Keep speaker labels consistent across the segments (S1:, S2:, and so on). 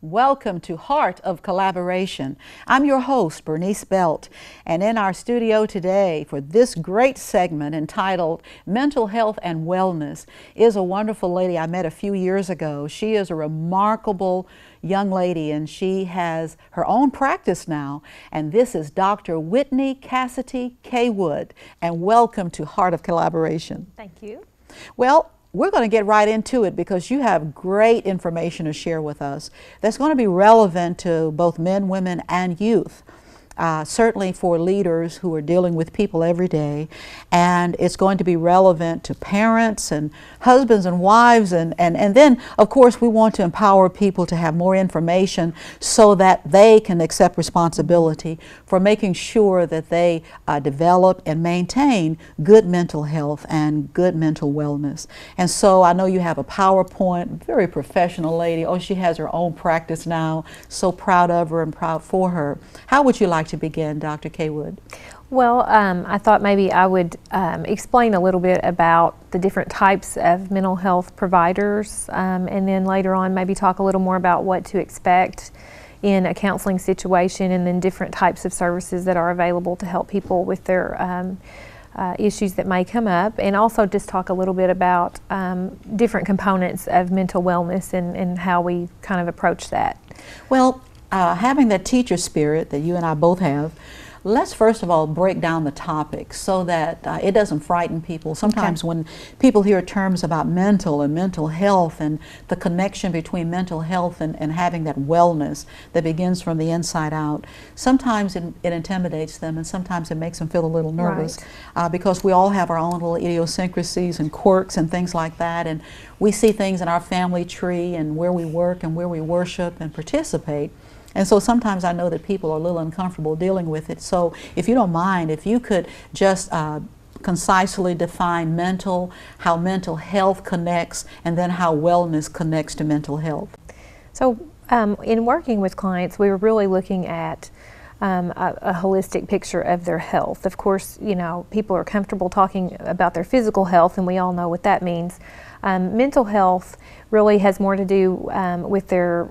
S1: Welcome to Heart of Collaboration. I'm your host, Bernice Belt, and in our studio today for this great segment entitled Mental Health and Wellness is a wonderful lady I met a few years ago. She is a remarkable young lady and she has her own practice now, and this is Dr. Whitney Cassidy Kaywood, and welcome to Heart of Collaboration.
S2: Thank you.
S1: Well, we're going to get right into it because you have great information to share with us that's going to be relevant to both men, women, and youth. Certainly for leaders who are dealing with people every day, and it's going to be relevant to parents and husbands and wives, and then of course we want to empower people to have more information so that they can accept responsibility for making sure that they develop and maintain good mental health and good mental wellness. And so I know you have a PowerPoint, very professional lady. Oh, she has her own practice now. So proud of her and proud for her. How would you like to begin, Dr. Kaywood?
S2: Well, I thought maybe I would explain a little bit about the different types of mental health providers, and then later on maybe talk a little more about what to expect in a counseling situation, and then different types of services that are available to help people with their issues that may come up, and also just talk a little bit about different components of mental wellness and how we kind of approach that.
S1: Well, having that teacher spirit that you and I both have, let's first of all break down the topic so that it doesn't frighten people. Sometimes when people hear terms about mental and mental health and the connection between mental health and having that wellness that begins from the inside out, sometimes it intimidates them, and sometimes it makes them feel a little nervous, because we all have our own little idiosyncrasies and quirks and things like that, and we see things in our family tree and where we work and where we worship and participate. And so sometimes I know that people are a little uncomfortable dealing with it. So if you don't mind, if you could just concisely define how mental health connects, and then how wellness connects to mental health.
S2: So in working with clients, we were really looking at a holistic picture of their health. Of course, you know, people are comfortable talking about their physical health, and we all know what that means. Mental health really has more to do with their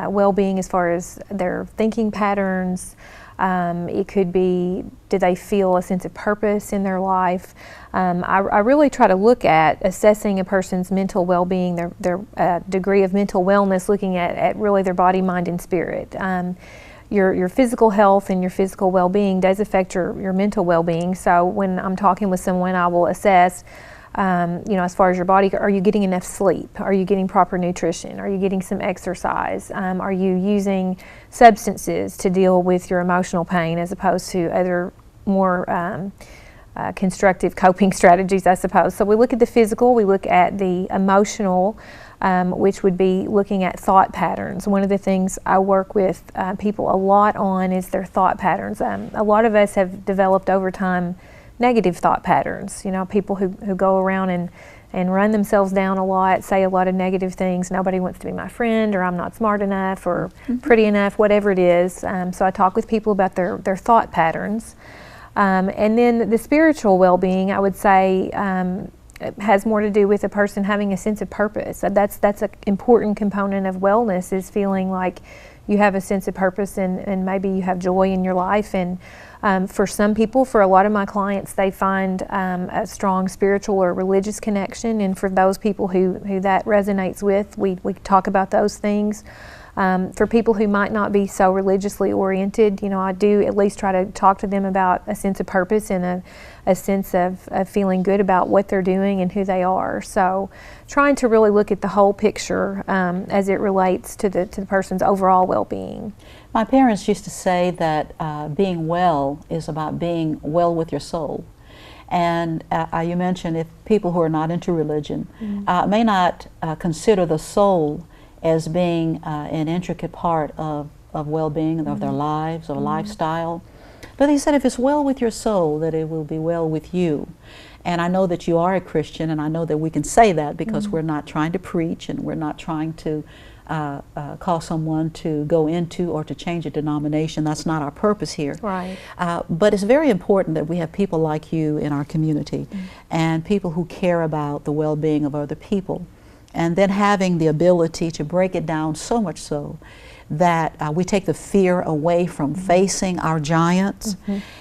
S2: well-being as far as their thinking patterns. It could be, do they feel a sense of purpose in their life? I really try to look at assessing a person's mental well-being, their degree of mental wellness, looking at really their body, mind, and spirit. Your physical health and your physical well-being does affect your mental well-being. So when I'm talking with someone, I will assess, you know, as far as your body, are you getting enough sleep? Are you getting proper nutrition? Are you getting some exercise? Are you using substances to deal with your emotional pain as opposed to other more constructive coping strategies, I suppose? So we look at the physical, we look at the emotional, which would be looking at thought patterns. One of the things I work with people a lot on is their thought patterns. A lot of us have developed over time negative thought patterns. You know, people who go around and run themselves down a lot, say a lot of negative things. Nobody wants to be my friend, or I'm not smart enough, or pretty enough, whatever it is. So I talk with people about their thought patterns. And then the spiritual well-being, I would say, has more to do with a person having a sense of purpose. So that's an important component of wellness, is feeling like you have a sense of purpose and maybe you have joy in your life. And for some people, for a lot of my clients, they find a strong spiritual or religious connection. And for those people who that resonates with, we talk about those things. For people who might not be so religiously oriented, you know, I do at least try to talk to them about a sense of purpose and a sense of feeling good about what they're doing and who they are. So trying to really look at the whole picture as it relates to the person's overall well-being.
S1: My parents used to say that being well is about being well with your soul. And you mentioned if people who are not into religion may not consider the soul as being an intricate part of well-being of their lives or lifestyle. But they said if it's well with your soul, that it will be well with you. And I know that you are a Christian, and I know that we can say that because we're not trying to preach, and we're not trying to call someone to go into or to change a denomination. That's not our purpose here.
S2: Right.
S1: But it's very important that we have people like you in our community, and people who care about the well-being of other people. and then having the ability to break it down so much so that we take the fear away from facing our giants,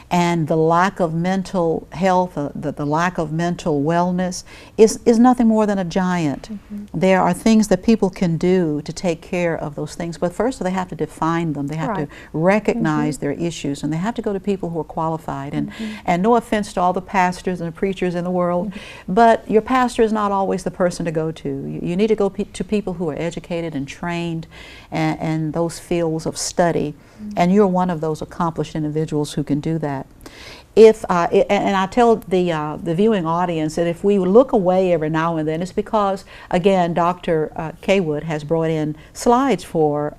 S1: and the lack of mental health, the lack of mental wellness is nothing more than a giant. There are things that people can do to take care of those things, but first they have to define them. They have to recognize their issues, and they have to go to people who are qualified. And no offense to all the pastors and the preachers in the world, but your pastor is not always the person to go to. You need to go to people who are educated and trained and those fields of study, and you're one of those accomplished individuals who can do that. And I tell the viewing audience that if we look away every now and then, it's because, again, Dr. Kaywood has brought in slides for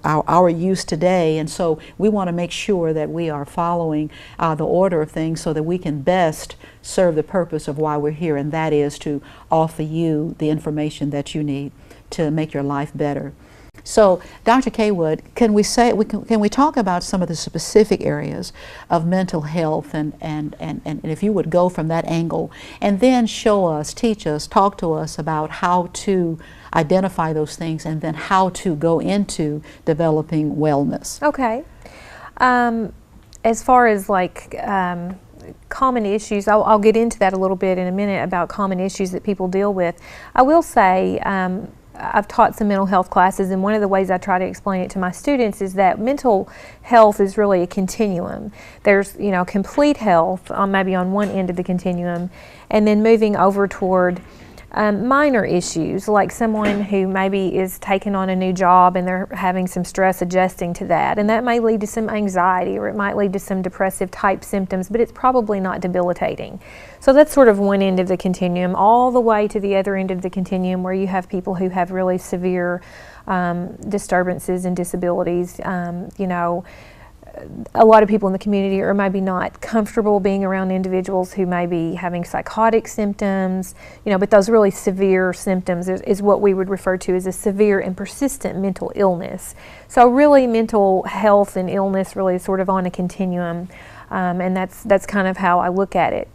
S1: our use today, and so we want to make sure that we are following the order of things so that we can best serve the purpose of why we're here, and that is to offer you the information that you need to make your life better. So, Dr. Kaywood, can we talk about some of the specific areas of mental health, and if you would go from that angle, and then show us, teach us, talk to us about how to identify those things, and then how to go into developing wellness.
S2: Okay. As far as like common issues, I'll get into that a little bit in a minute about common issues that people deal with. I will say, I've taught some mental health classes, and one of the ways I try to explain it to my students is that mental health is really a continuum. There's, complete health maybe on one end of the continuum, and then moving over toward minor issues, like someone who maybe is taking on a new job and they're having some stress adjusting to that, and that may lead to some anxiety, or it might lead to some depressive type symptoms, but it's probably not debilitating. So that's sort of one end of the continuum, all the way to the other end of the continuum where you have people who have really severe disturbances and disabilities. A lot of people in the community are maybe not comfortable being around individuals who may be having psychotic symptoms, but those really severe symptoms is what we would refer to as a severe and persistent mental illness. So really mental health and illness really is sort of on a continuum, and that's kind of how I look at it.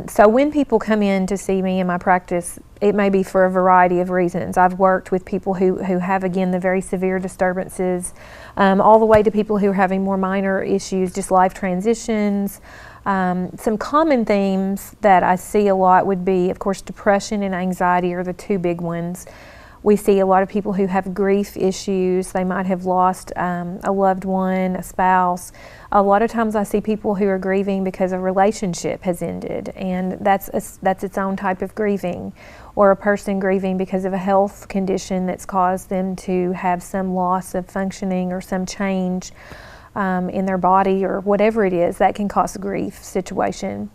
S2: So when people come in to see me in my practice, it may be for a variety of reasons. I've worked with people who have, again, the very severe disturbances, all the way to people who are having more minor issues, just life transitions. Some common themes that I see a lot would be, of course, depression and anxiety are the two big ones. We see a lot of people who have grief issues. They might have lost a loved one, a spouse. A lot of times I see people who are grieving because a relationship has ended, and that's its own type of grieving. Or a person grieving because of a health condition that's caused them to have some loss of functioning or some change in their body, or whatever it is that can cause a grief situation.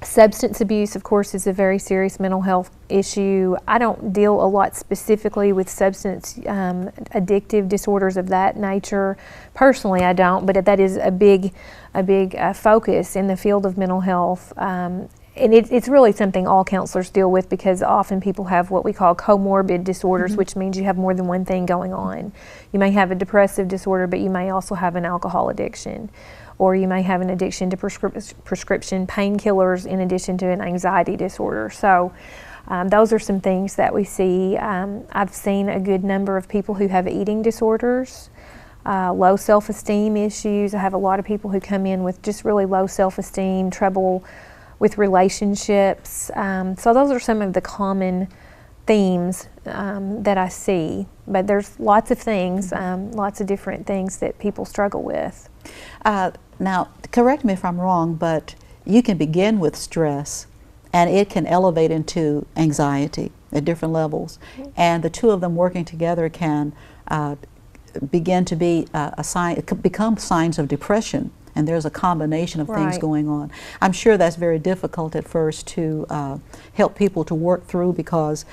S2: Substance abuse, of course, is a very serious mental health issue. I don't deal a lot specifically with substance addictive disorders of that nature. Personally, I don't, but that is a big focus in the field of mental health. And it's really something all counselors deal with, because often people have what we call comorbid disorders, which means you have more than one thing going on. You may have a depressive disorder, but you may also have an alcohol addiction. Or you may have an addiction to prescription painkillers in addition to an anxiety disorder. So those are some things that we see. I've seen a good number of people who have eating disorders, low self-esteem issues. I have a lot of people who come in with just really low self-esteem, trouble with relationships. So those are some of the common themes that I see. But there's lots of things, lots of different things that people struggle with.
S1: Now, correct me if I'm wrong, but you can begin with stress, and it can elevate into anxiety at different levels, and the two of them working together can begin to be become signs of depression. And there's a combination of things going on. I'm sure that's very difficult at first to help people to work through, because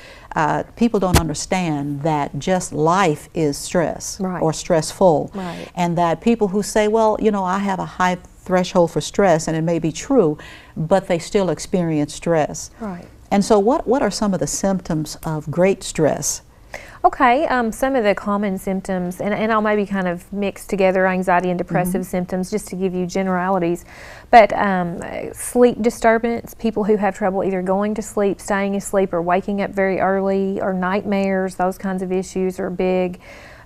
S1: people don't understand that just life is stress or stressful. And that people who say, well, I have a high threshold for stress, and it may be true, but they still experience stress. And so what are some of the symptoms of great stress?
S2: Okay, some of the common symptoms, and I'll maybe kind of mix together anxiety and depressive symptoms just to give you generalities. But sleep disturbance, people who have trouble either going to sleep, staying asleep, or waking up very early, or nightmares, those kinds of issues are big.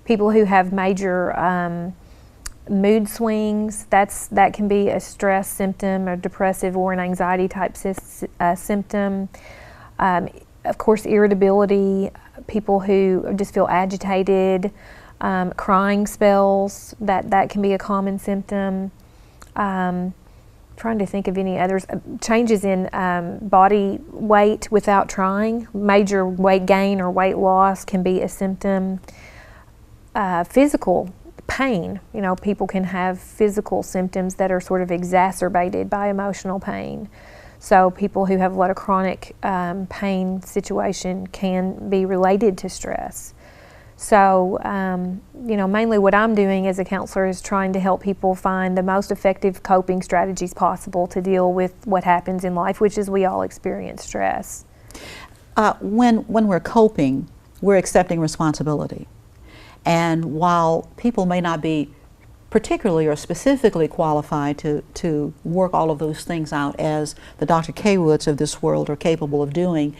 S2: People who have major mood swings, that can be a stress symptom, a depressive or an anxiety type symptom. Of course, irritability, people who just feel agitated, crying spells, that can be a common symptom. Trying to think of any others. Changes in body weight without trying, major weight gain or weight loss can be a symptom. Physical pain, people can have physical symptoms that are sort of exacerbated by emotional pain. So people who have a lot of chronic pain situation can be related to stress. So, mainly what I'm doing as a counselor is trying to help people find the most effective coping strategies possible to deal with what happens in life, which is we all experience stress.
S1: When we're coping, we're accepting responsibility. And while people may not be particularly or specifically qualified to work all of those things out as the Dr. K. Woods of this world are capable of doing,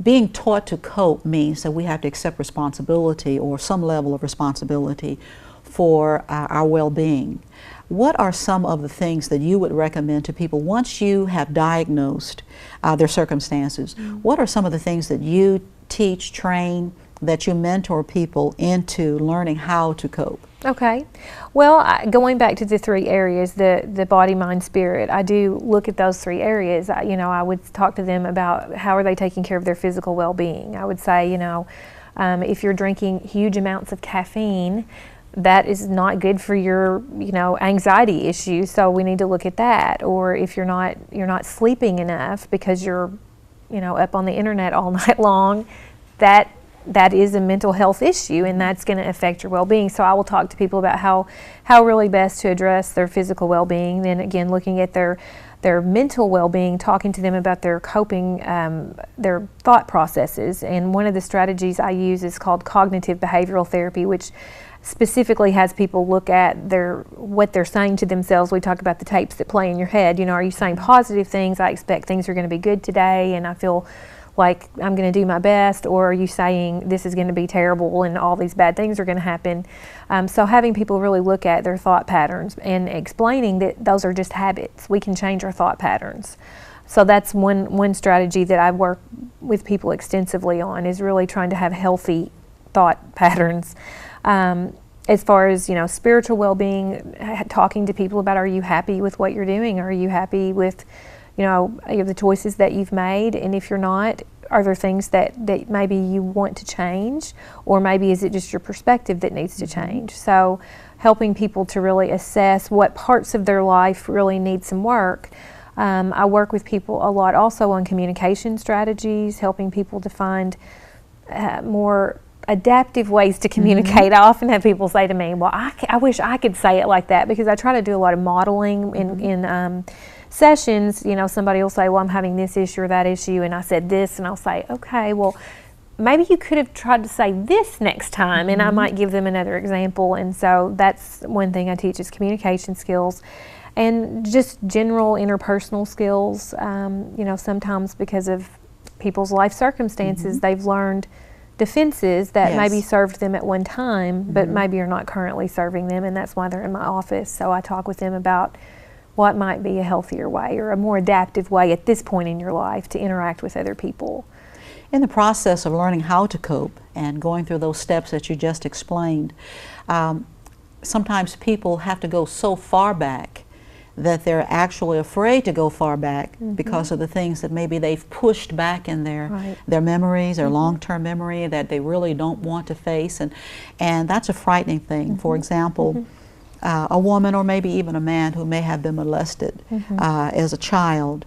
S1: being taught to cope means that we have to accept responsibility or some level of responsibility for our well-being. What are some of the things that you would recommend to people once you have diagnosed their circumstances? What are some of the things that you teach, train, that you mentor people into learning how to cope?
S2: Okay. Well, going back to the three areas, the body, mind, spirit, I do look at those three areas. I would talk to them about how are they taking care of their physical well-being. I would say, if you're drinking huge amounts of caffeine, that is not good for your, anxiety issues. So we need to look at that. Or if you're not sleeping enough because you're, up on the internet all night long, that is a mental health issue, and that's going to affect your well-being. So I will talk to people about how really best to address their physical well-being. Then again, looking at their mental well-being, talking to them about their coping, their thought processes. And one of the strategies I use is called cognitive behavioral therapy, which specifically has people look at what they're saying to themselves. We talk about the tapes that play in your head. Are you saying positive things? I expect things are going to be good today, and I feel like I'm going to do my best, or are you saying this is going to be terrible and all these bad things are going to happen? So having people really look at their thought patterns and explaining that those are just habits. We can change our thought patterns. So that's one strategy that I work with people extensively on, is really trying to have healthy thought patterns. As far as, spiritual well-being, talking to people about, are you happy with what you're doing? Are you happy with the choices that you've made? And if you're not, are there things that maybe you want to change? Or maybe is it just your perspective that needs to change? So helping people to really assess what parts of their life really need some work. I work with people a lot also on communication strategies, helping people to find more adaptive ways to communicate. I often have people say to me, well, I wish I could say it like that, because I try to do a lot of modeling in sessions. Somebody will say, well, I'm having this issue or that issue, and I said this, and I'll say, okay, well, maybe you could have tried to say this next time, and I might give them another example. And so that's one thing I teach, is communication skills and just general interpersonal skills. Sometimes because of people's life circumstances, they've learned defenses that maybe served them at one time, but maybe are not currently serving them, and that's why they're in my office. So I talk with them about what might be a healthier way or a more adaptive way at this point in your life to interact with other people.
S1: In the process of learning how to cope and going through those steps that you just explained, sometimes people have to go so far back that they're actually afraid to go far back because of the things that maybe they've pushed back in their memories, their long-term memory, that they really don't want to face, and that's a frightening thing. For example, a woman or maybe even a man who may have been molested as a child,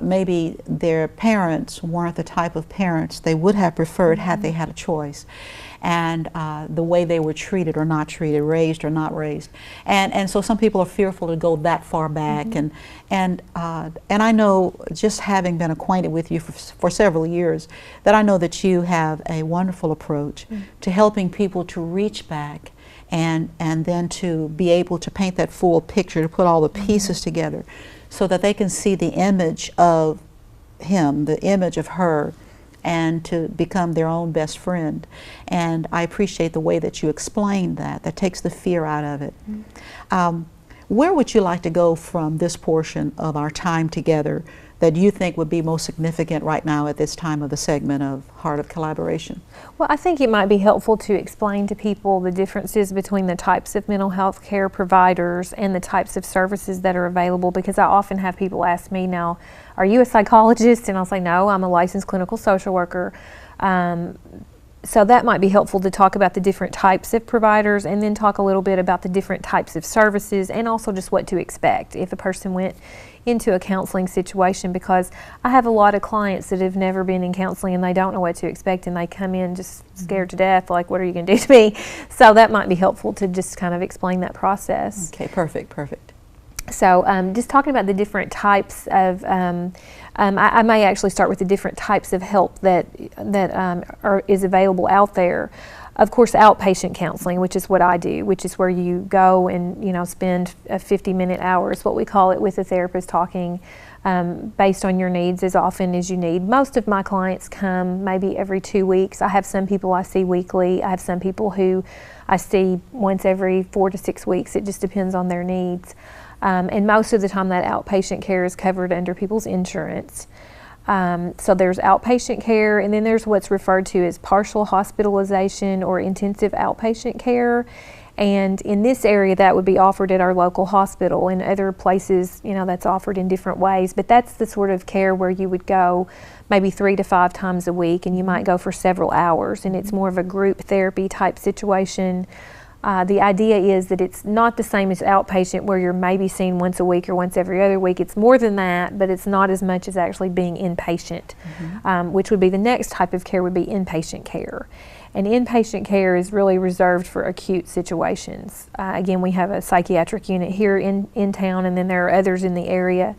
S1: maybe their parents weren't the type of parents they would have preferred had they had a choice. and the way they were treated or not treated, raised or not raised. And so some people are fearful to go that far back. And I know, just having been acquainted with you for several years, that I know that you have a wonderful approach to helping people to reach back and then to be able to paint that full picture, to put all the pieces together so that they can see the image of him, the image of her, and to become their own best friend. And I appreciate the way that you explained that. That takes the fear out of it. Where would you like to go from this portion of our time together that you think would be most significant right now at this time of the segment of Heart of Collaboration?
S2: Well, I think it might be helpful to explain to people the differences between the types of mental health care providers and the types of services that are available, because I often have people ask me, now, are you a psychologist? And I'll say, no, I'm a licensed clinical social worker. So that might be helpful to talk about the different types of providers, and then talk a little bit about the different types of services, and also just what to expect if a person went into a counseling situation, because I have a lot of clients that have never been in counseling and they don't know what to expect, and they come in just scared to death, like, what are you going to do to me? So that might be helpful to just kind of explain that process.
S1: Okay, perfect.
S2: So just talking about the different types of, I may actually start with the different types of help that is available out there. Of course, outpatient counseling, which is what I do, which is where you go and spend 50-minute hours, what we call it, with a therapist, talking based on your needs as often as you need. Most of my clients come maybe every 2 weeks. I have some people I see weekly. I have some people who I see once every 4 to 6 weeks. It just depends on their needs. And most of the time that outpatient care is covered under people's insurance. So there's outpatient care, and then there's what's referred to as partial hospitalization or intensive outpatient care. And in this area, that would be offered at our local hospital. In other places, that's offered in different ways. But that's the sort of care where you would go maybe 3 to 5 times a week, and you might go for several hours. And it's more of a group therapy type situation. The idea is that it's not the same as outpatient, where you're maybe seen once a week or once every other week. It's more than that, but it's not as much as actually being inpatient, which would be the next type of care, would be inpatient care. And inpatient care is really reserved for acute situations. Again, we have a psychiatric unit here in town, and then there are others in the area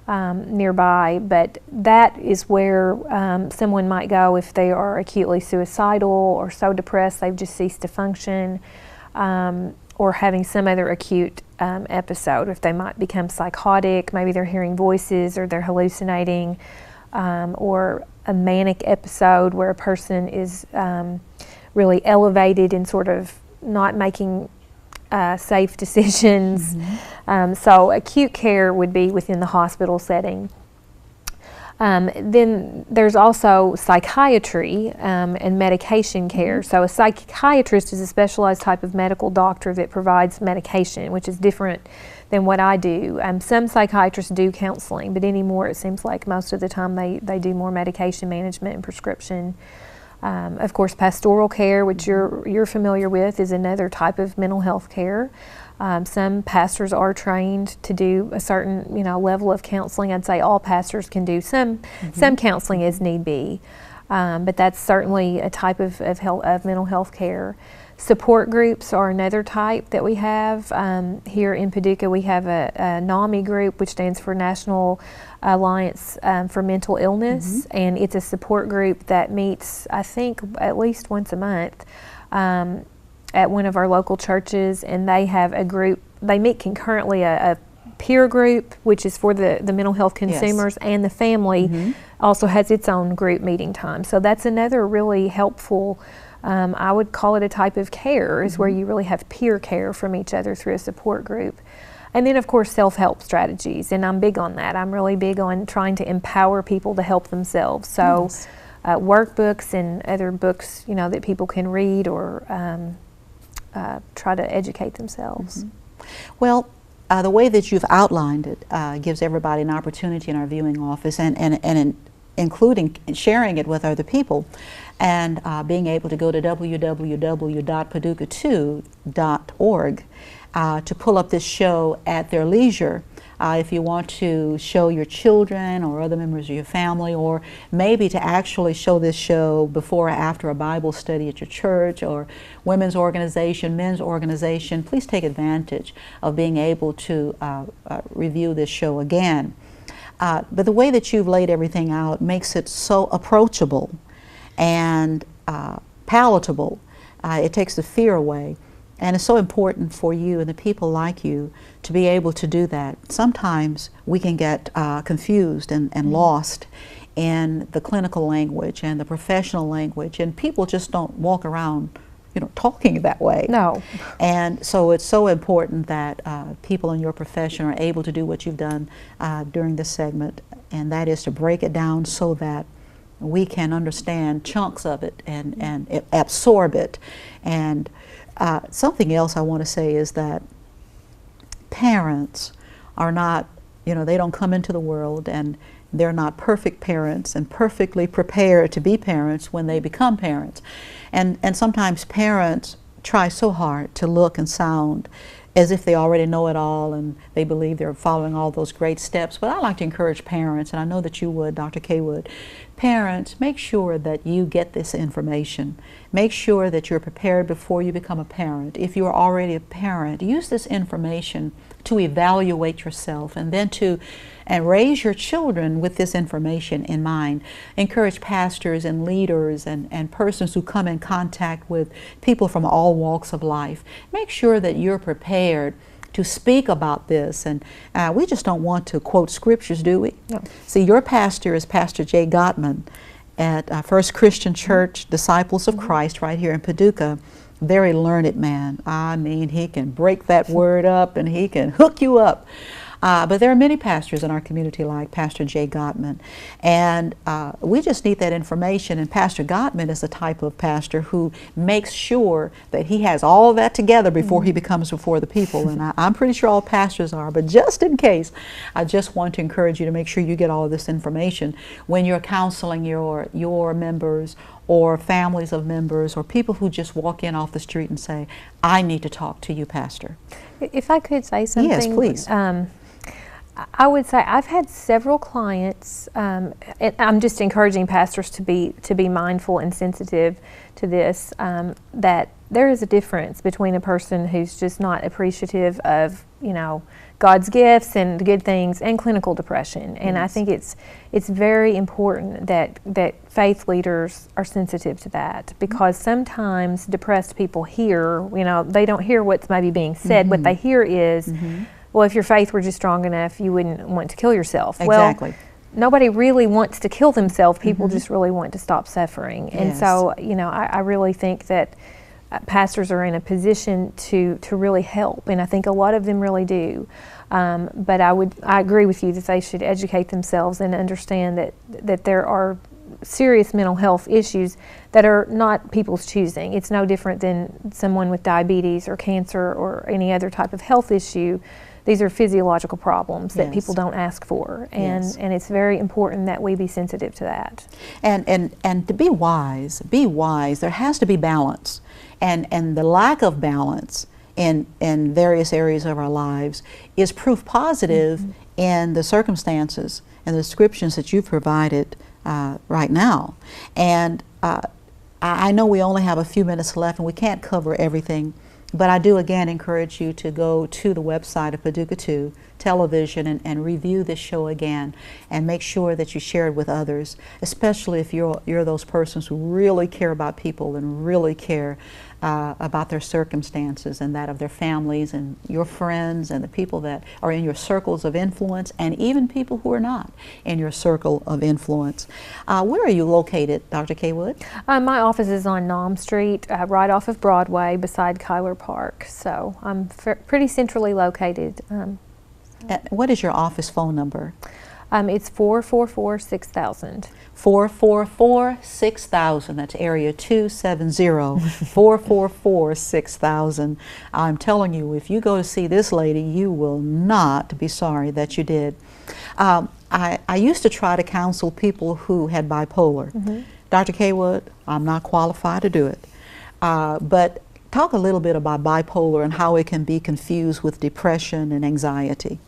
S2: nearby, but that is where someone might go if they are acutely suicidal or so depressed they've just ceased to function. Or having some other acute episode, if they might become psychotic, maybe they're hearing voices or they're hallucinating, or a manic episode where a person is really elevated and sort of not making safe decisions. So acute care would be within the hospital setting. Then there's also psychiatry and medication care. So a psychiatrist is a specialized type of medical doctor that provides medication, which is different than what I do. Some psychiatrists do counseling, but anymore it seems like most of the time they do more medication management and prescription. Of course, pastoral care, which you're familiar with, is another type of mental health care. Some pastors are trained to do a certain level of counseling. I'd say all pastors can do some counseling as need be, but that's certainly a type of mental health care. Support groups are another type that we have. Here in Paducah, we have a NAMI group, which stands for National Alliance for Mental Illness, and it's a support group that meets, I think, at least once a month at one of our local churches, and they have a group. They meet concurrently, a peer group, which is for the mental health consumers, and the family also has its own group meeting time. So that's another really helpful, I would call it a type of care, is where you really have peer care from each other through a support group. And then, of course, self-help strategies, and I'm big on that. I'm really big on trying to empower people to help themselves. So workbooks and other books, that people can read or try to educate themselves.
S1: Well, the way that you've outlined it gives everybody an opportunity in our viewing office and including sharing it with other people, and being able to go to www.paducah2.org to pull up this show at their leisure. If you want to show your children or other members of your family, or maybe to actually show this show before or after a Bible study at your church or women's organization, men's organization, please take advantage of being able to review this show again. But the way that you've laid everything out makes it so approachable and palatable. It takes the fear away. And it's so important for you and the people like you to be able to do that. Sometimes we can get confused and lost in the clinical language and the professional language, and people just don't walk around, you know, talking that way.
S2: No.
S1: And so it's so important that people in your profession are able to do what you've done during this segment, and that is to break it down so that we can understand chunks of it and absorb it. And something else I want to say is that parents are not, you know, they don't come into the world and they're not perfect parents and perfectly prepared to be parents when they become parents. And sometimes parents try so hard to look and sound as if they already know it all and they believe they're following all those great steps. But I like to encourage parents, and I know that you would, Dr. K would. Parents, make sure that you get this information. Make sure that you're prepared before you become a parent. If you are already a parent, use this information to evaluate yourself and then to raise your children with this information in mind. Encourage pastors and leaders and persons who come in contact with people from all walks of life. Make sure that you're prepared to speak about this, and we just don't want to quote scriptures, do we?
S2: No.
S1: See, your pastor is Pastor J. Gottman at First Christian Church, Disciples of Christ, right here in Paducah. Very learned man. I mean, he can break that word up and he can hook you up. But there are many pastors in our community like Pastor J. Gottman, and we just need that information. And Pastor Gottman is the type of pastor who makes sure that he has all that together before he becomes before the people. And I'm pretty sure all pastors are, but just in case, I just want to encourage you to make sure you get all of this information when you're counseling your members or families of members or people who just walk in off the street and say, I need to talk to you, Pastor.
S2: If I could say something.
S1: Yes, please.
S2: I would say I've had several clients, and I'm just encouraging pastors to be mindful and sensitive to this, that there is a difference between a person who's just not appreciative of, you know, God's gifts and the good things and clinical depression. And I think it's very important that faith leaders are sensitive to that, because sometimes depressed people hear, you know, they don't hear what's maybe being said. What they hear is, well, if your faith were just strong enough, you wouldn't want to kill yourself.
S1: Exactly.
S2: Well, nobody really wants to kill themselves. People just really want to stop suffering. And so, you know, I really think that pastors are in a position to really help, and I think a lot of them really do. But I agree with you that they should educate themselves and understand that there are serious mental health issues that are not people's choosing. It's no different than someone with diabetes or cancer or any other type of health issue. These are physiological problems that people don't ask for, and it's very important that we be sensitive to that.
S1: And to be wise, there has to be balance. And the lack of balance in various areas of our lives is proof positive in the circumstances and the descriptions that you've provided right now. And I know we only have a few minutes left and we can't cover everything, but I do again encourage you to go to the website of Paducah 2 Television and review this show again, and make sure that you share it with others, especially if you're those persons who really care about people and really care about their circumstances and that of their families and your friends and the people that are in your circles of influence, and even people who are not in your circle of influence. Where are you located, Dr. K. Wood?
S2: My office is on Nom Street, right off of Broadway beside Kyler Park. So I'm pretty centrally located.
S1: What is your office phone number?
S2: It's 444-6000.
S1: 444-6000. That's area 270-444-6000. I'm telling you, if you go to see this lady, you will not be sorry that you did. I used to try to counsel people who had bipolar. Dr. Kaywood, I'm not qualified to do it. But talk a little bit about bipolar and how it can be confused with depression and anxiety.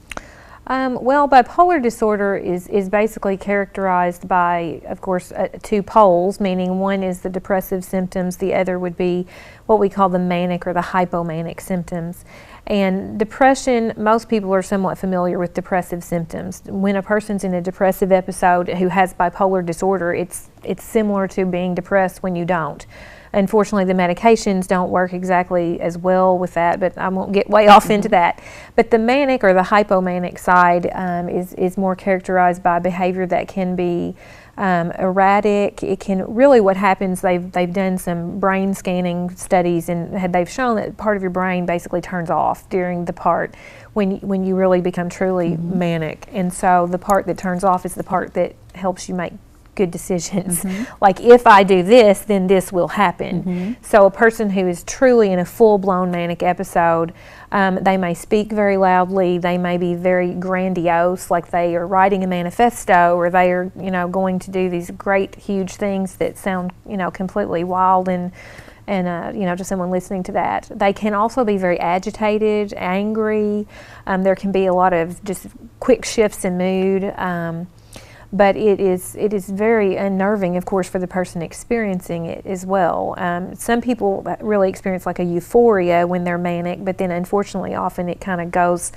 S2: Well, bipolar disorder is basically characterized by, of course, two poles, meaning one is the depressive symptoms, the other would be what we call the manic or the hypomanic symptoms. And depression, most people are somewhat familiar with depressive symptoms. When a person's in a depressive episode who has bipolar disorder, it's similar to being depressed when you don't. Unfortunately, the medications don't work exactly as well with that, but I won't get way off into that. But the manic or the hypomanic side is more characterized by behavior that can be erratic. It can really, what happens, they've done some brain scanning studies, and they've shown that part of your brain basically turns off during the part when you really become truly manic. And so the part that turns off is the part that helps you make good decisions. Like, if I do this, then this will happen. So a person who is truly in a full-blown manic episode, they may speak very loudly, they may be very grandiose, like they are writing a manifesto, or they are, going to do these great, huge things that sound, completely wild and to someone listening to that. They can also be very agitated, angry. There can be a lot of just quick shifts in mood. But it is very unnerving, of course, for the person experiencing it as well. Some people really experience like a euphoria when they're manic, but then unfortunately often it kind of goes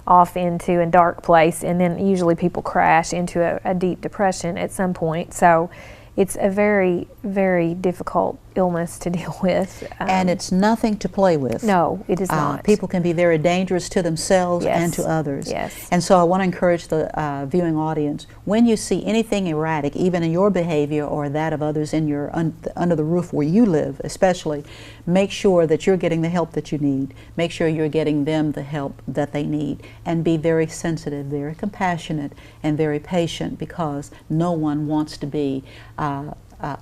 S2: off into a dark place, and then usually people crash into a deep depression at some point. So it's a very, very difficult illness to deal with.
S1: And it's nothing to play with.
S2: No, it is not.
S1: People can be very dangerous to themselves and to others. And so I want to encourage the viewing audience, when you see anything erratic, even in your behavior or that of others in your under the roof where you live especially, make sure that you're getting the help that you need. Make sure you're getting them the help that they need, and be very sensitive, very compassionate, and very patient, because no one wants to be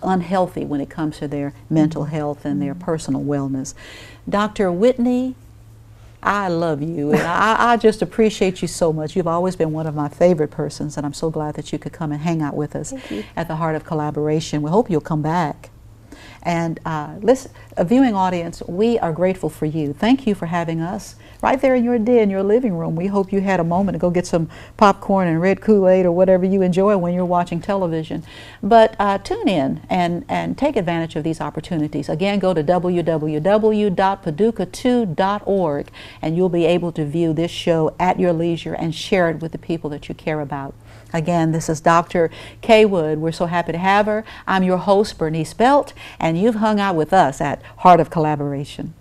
S1: unhealthy when it comes to their mental health and their personal wellness. Dr. Whitney, I love you, and I just appreciate you so much. You've always been one of my favorite persons, and I'm so glad that you could come and hang out with us at the Heart of Collaboration. We hope you'll come back. And listen, a viewing audience, we are grateful for you. Thank you for having us right there in your living room. We hope you had a moment to go get some popcorn and red Kool-Aid or whatever you enjoy when you're watching television. But tune in and take advantage of these opportunities. Again, go to www.paducah2.org, and you'll be able to view this show at your leisure and share it with the people that you care about. Again, this is Dr. Kaywood. We're so happy to have her. I'm your host, Bernice Belt, and you've hung out with us at Heart of Collaboration.